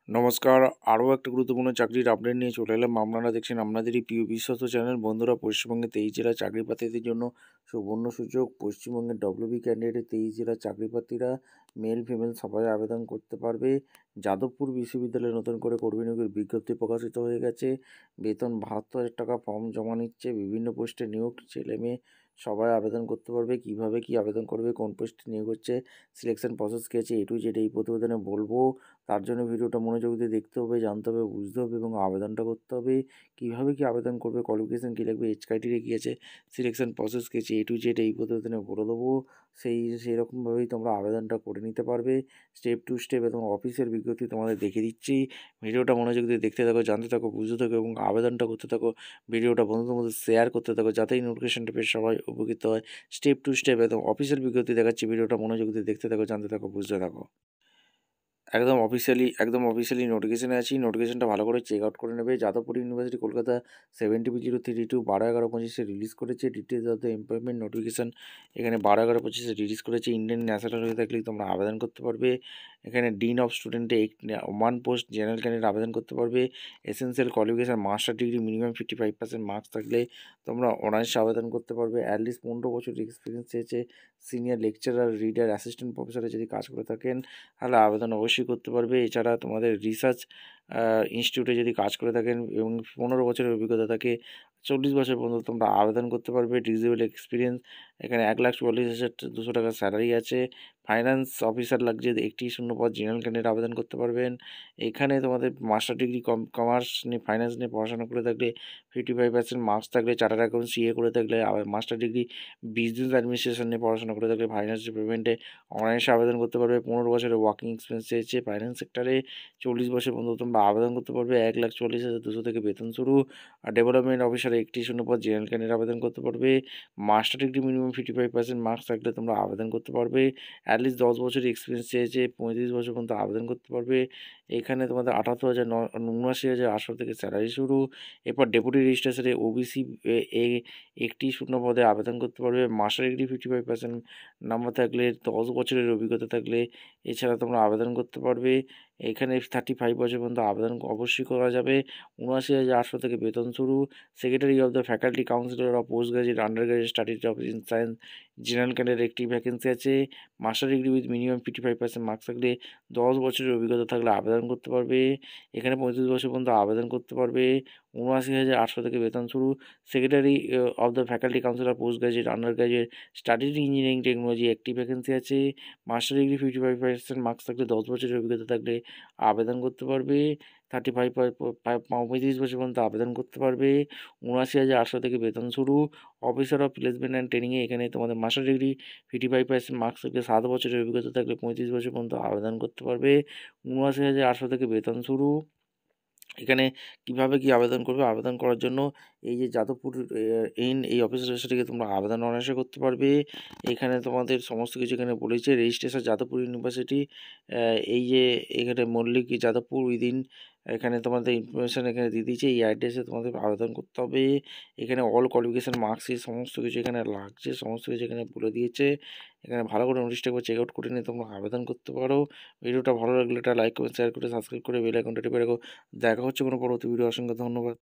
নমস্কার। আরও একটা গুরুত্বপূর্ণ চাকরির আপডেট নিয়ে চলে এলাম। আপনারা দেখছেন আপনাদেরই প্রিয় বিশ্বস্ত চ্যানেল। বন্ধুরা, পশ্চিমবঙ্গে 23 জেলার চাকরি প্রার্থীদের জন্য সুবর্ণ সুযোগ। পশ্চিমবঙ্গের ডব্লিউবি ক্যান্ডিডেট 23 জেলার চাকরি প্রার্থীরা মেল ফিমেল সবাই আবেদন করতে পারবে। যাদবপুর বিশ্ববিদ্যালয়ে নতুন করে কর্মী নিয়োগের বিজ্ঞপ্তি প্রকাশিত হয়ে গেছে। বেতন 72,000 টাকা। ফর্ম জমা নিচ্ছে। বিভিন্ন পোস্টে নিয়োগ। ছেলে মেয়ে সবাই আবেদন করতে পারবে। কিভাবে কি আবেদন করবে, কোন পোস্টে নিয়োগ হচ্ছে, সিলেকশন প্রসেস কী আছে, A to Z এই প্রতিবেদনে বলবো। তার জন্য ভিডিওটা মনোযোগ দিয়ে দেখতে হবে, জানতে হবে, বুঝতে হবে এবং আবেদনটা করতে হবে। কীভাবে কী আবেদন করবে, কোয়ালিফিকেশান কী লাগবে, এজ ক্রাইটেরিয়া কী আছে, সিলেকশন প্রসেস কী আছে, A to Z এই প্রতিবেদনে বলে দেবো। সেরকমভাবেই তোমরা আবেদনটা করে নিতে পারবে স্টেপ টু স্টেপ, এবং অফিসের বিজ্ঞপ্তি তোমাদের দেখিয়ে দিচ্ছি। ভিডিওটা মনোযোগ দিয়ে দেখতে থাকো, জানতে থাকো, বুঝতে থাকো এবং আবেদনটা করতে থাকো। ভিডিওটা বন্ধুদের মধ্যে শেয়ার করতে থাকো, যাতে এই নোটিফিকেশনটা পেয়ে সবাই উপকৃত হয়। স্টেপ টু স্টেপ একদম অফিসের বিজ্ঞপ্তি দেখাচ্ছি। ভিডিওটা মনোযোগ দিয়ে দেখতে থাকো, জানতে থাকো, বুঝতে থাকো। একদম অফিসিয়ালি নোটিফিকেশানে আছি। নোটিফিকেশানটা ভালো করে চেক আউট করে নেবে। Jadavpur university Kolkata 70B032 12/11/25 release করেছে। Details of the employment notification এখানে 12/11/25 রিলিজ করেছে। ইন্ডিয়ান ন্যাশনাল হয়ে থাকলে তোমরা আবেদন করতে পারবে। এখানে ডিন অফ স্টুডেন্টে 1 পোস্ট জেনারেল ক্যান্ডিডেট আবেদন করতে পারবে। Essential qualification master degree minimum 55% marks থাকলে তোমরা অনার্সে আবেদন করতে পারবে। অ্যাটলিস্ট 15 বছর এক্সপিরিয়েন্স চেয়েছে। সিনিয়র লেকচারার, রিডার, অ্যাসিস্ট্যান্ট প্রফেসরে যদি কাজ করে থাকেন তাহলে আবেদন অবশ্যই করতে পারবে। এছাড়া তোমাদের রিসার্চ ইনস্টিটিউটে যদি কাজ করে থাকেন এবং 15 বছরের অভিজ্ঞতা থাকে, 40 বছর পর্যন্ত তোমরা আবেদন করতে পারবে। ডিজেবল এক্সপিরিয়েন্স এখানে 1,44,200 টাকা স্যালারি আছে। ফাইন্যান্স অফিসার লাগছে 1টি শূন্য পদ, জেনারেল ক্যান্ডিডেট আবেদন করতে পারবেন। এখানে তোমাদের মাস্টার ডিগ্রি কমার্স নিয়ে, ফাইন্যান্স নিয়ে পড়াশোনা করে থাকলে 55% মার্কস থাকলে, চার্টার্ড অ্যাকাউন্ট CA করে থাকলে, আবার মাস্টার ডিগ্রি বিজনেস অ্যাডমিনিস্ট্রেশন নিয়ে পড়াশোনা করে থাকলে ফাইন্যান্স পেমেন্টে অনায়াসে আবেদন করতে পারবে। 15 বছরের ওয়ার্কিং এক্সপিরিয়েন্স চেয়েছে। ফাইন্যান্স সেক্টরে 40 বছর পর্যন্ত তোমরা আবেদন করতে পারবে। 1,40,200 থেকে বেতন শুরু। আর ডেভেলপমেন্ট অফিসার 1টি শূন্য পদ, জেনারেল ক্যান্ডিডেট আবেদন করতে পারবে। মাস্টার ডিগ্রি মিনিমাম 55% মার্কস থাকলে তোমরা আবেদন করতে পারবে। অ্যাটলিস্ট 10 বছরের এক্সপিরিয়েন্স চেয়েছে। 35 বছর পর্যন্ত আবেদন করতে পারবে। এখানে তোমাদের 78,800 থেকে স্যালারি শুরু। এরপর ডেপুটি রেজিস্ট্রেশনে OBC 1টি শূন্য পদে আবেদন করতে পারবে। মাস্টার ডিগ্রি 55% নাম্বার থাকলে, 10 বছরের অভিজ্ঞতা থাকলে এছাড়া তোমরা আবেদন করতে পারবে। এখানে 35 বছর পর্যন্ত আবেদন অবশ্যই করা যাবে। 79,800 থেকে বেতন শুরু। Secretary of the faculty councillor of post graduate under graduate studies of in science, general candidate 1টি ভ্যাকেন্সি আছে। Master degree with minimum 55% marks থাকলে, 10 বছরের অভিজ্ঞতা থাকলে আবেদন করতে পারবে। এখানে 35 বছর পর্যন্ত আবেদন করতে পারবে। 79,800 থেকে বেতন শুরু। Secretary of the faculty councillor post graduate under graduate studies engineering technology 1টি ভ্যাকেন্সি আছে। মাস্টার ডিগ্রি 55% মার্কস থাকলে, 10 বছরের অভিজ্ঞতা থাকলে আবেদন করতে পারবে। 35 বছর পর্যন্ত আবেদন করতে পারবে। 79,800 থেকে বেতন শুরু। অফিসার অফ প্লেসমেন্ট অ্যান্ড ট্রেনিংয়ে এখানে তোমাদের মাস্টার ডিগ্রি 55% মার্কস থাকলে, 7 বছরের অভিজ্ঞতা থাকলে 35 বছর পর্যন্ত আবেদন করতে পারবে। 79,800 থেকে বেতন শুরু। এখানে কিভাবে কি আবেদন করবে, আবেদন করার জন্য এই যে যাদবপুর এই অফিসের থেকে তোমরা আবেদন অনায়াসে করতে পারবে। এখানে তোমাদের সমস্ত কিছু এখানে বলেছে। রেজিস্ট্রেশন যাদবপুর ইউনিভার্সিটি, এই যে এখানে মল্লিক যাদবপুর উইদিন, এখানে তোমাদের ইনফরমেশান এখানে দিয়ে দিয়েছে। এই অ্যাড্রেসে তোমাদের আবেদন করতে হবে। এখানে অল কোয়ালিফিকেশান মার্কশিট সমস্ত কিছু এখানে লাগছে, সমস্ত কিছু এখানে বলে দিয়েছে। এখানে ভালো করে নোটিশটা একবার চেক আউট করে নিয়ে তোমরা আবেদন করতে পারো। ভিডিওটা ভালো লাগলে একটা লাইক করে, শেয়ার করে, সাবস্ক্রাইব করে বেল আইকনটা টিপে রাখো। দেখা হচ্ছে কোনো পরবর্তী ভিডিও। অসংখ্য ধন্যবাদ।